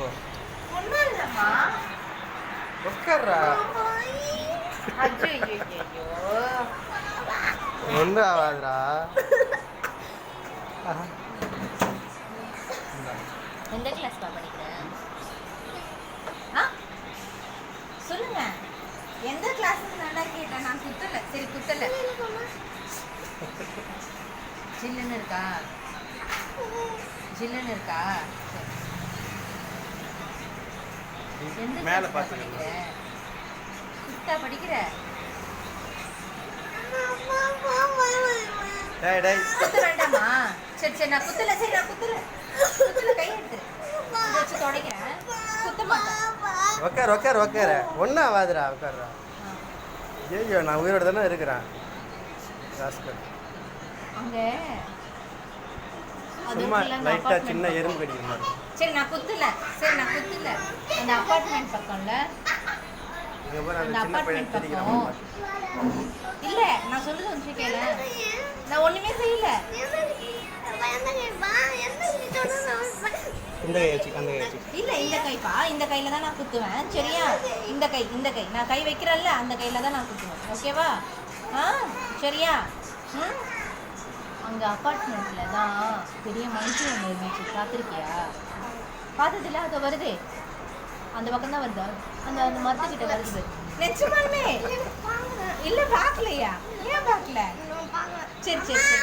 ஒன்றும் இல்லைம்மா. உட்கார்றா. ஐயோ ஒன்றும் ஆகாதுடா. எந்த கிளாஸ்ப்பா படிக்கிறேன்? ஆ சொல்லுங்க, எந்த கிளாஸ்ன்னு நல்லா கேட்டேன். நான் குத்தலை. சரி குத்தலை. ஜில்லுன்னு இருக்கா? ஜில்லுன்னு இருக்கா? சரி. எந்த மேலே கிளாஸ்ப்பா பார்த்துக்கணும். படிக்கிற? குத்தா படிக்கிற? டேய் டேய். குத்த வேண்டாமா? சரி சரி, நான் குத்தலை. சரி நான் குத்தலை. குத்தலை, கை எடுத்து இதை வச்சு தொடக்கிறேன். குத்த மாட்டேன். உட்கார் உட்கார் உட்கார. ஒன்றும் ஆகாதுடா. உட்கார்றா. ஐயோ, நான் உயிரோட தானே இருக்கிறேன். ராஸ்கல். அங்கே சும்மா லைட்டாக சின்ன எறும்பு கடிக்கிற மாதிரி. சரி நான் குத்தல. சரி நான் குத்தல. அந்த அப்பார்ட்மெண்ட் பக்கம்ல, இங்கே போய் அந்த அந்த சின்ன பையன் அப்பார்ட்மெண்ட் தெரிகிற பக்கம் மாதிரி. இல்ல, நான் சொல்றது ஒரு நிமிஷம் கேளு. நான் ஒண்ணுமே செய்யல. இந்த கை வச்சு அந்த கை வச்சு. இல்ல, இந்த கைப்பா, இந்த கையில தான் நான் குத்துவேன். சரியா? இந்த கை, இந்த கை நான் கை வைக்கிறேன்ல, அந்த கையில தான் நான் குத்துவேன். ஓகேவா? ஆ சரியா? ம். அங்க அப்பார்ட்மெண்ட்ல தான் பெரிய மனுஷன் ஒன்று இருந்துச்சு. பார்த்துருக்கியா? பார்த்ததில்ல? அது வருது, அந்த பக்கம் தான் வருதா? அந்த அந்த மரத்துக்கிட்ட வருது. நிச்சயமாலுமே இல்ல, பார்க்கலையா? ஏன் பார்க்கல? சரி சரி சரி.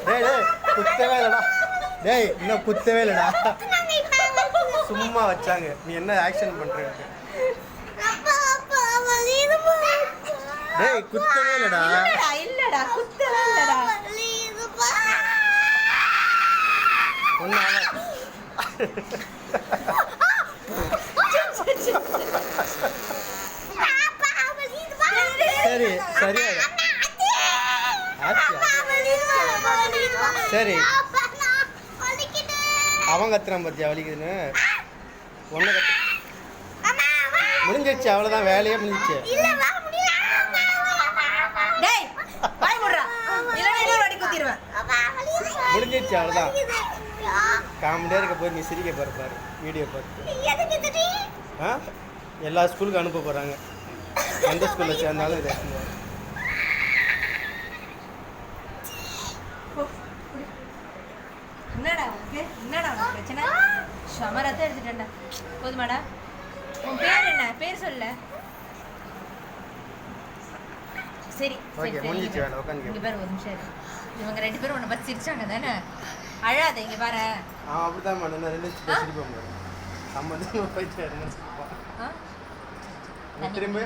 டேய் டேய், குத்தவே இல்லைடா. டேய், இன்னும் குத்தவே இல்லைடா. சும்மா வச்சாங்க. நீ என்ன ஆக்ஷன் பண்ற? டேய், குத்தவே இல்லைடா. இல்லடா இல்லடா, குத்தவே இல்லடா. ஒன்றும் ஆகாது. சரி சரியா? ஆச்சியா? சரி, அவன் கத்துறான் பத்தியா வலிக்குதுன்னு. ஒன்று கத்து முடிஞ்சிடுச்சு. அவ்வளோதான், வேலையே முடிஞ்சிச்சு. டேய் வாய் மூடுடா, இல்லனா இன்னொரு வாட்டி குத்திடுவேன். முடிஞ்சிடுச்சு, அவ்வளோதான். காமெடியாக இருக்க போய் நீ சிரிக்க போகிற பாரு வீடியோ பார்த்து. ஆ, எல்லா ஸ்கூலுக்கு அனுப்ப போகிறாங்க. எந்த ஸ்கூலில் சேர்ந்தாலும் இதை என்னடா உனக்கு? என்னடா உனக்கு பிரச்சனை? சமரத்தை எடுத்துட்டேன்டா. போதுமாடா? உன் பேர் என்ன? பேர் சொல்ல. சரி ஓகே, சரி, முடிஞ்சிச்சு வேலை. இங்க உட்காந்து பாரு ஒரு நிமிஷம் இரு. இவங்க ரெண்டு பேரும் உன்னை பார்த்து சிரிச்சாங்க தானே? அழாத, இங்க பாரு. அவன் அப்படி தான் பண்ண ரெண்டு சிரிப்பா முடியும். சம்மந்தமாக போயிட்டு ஆ? திரும்ப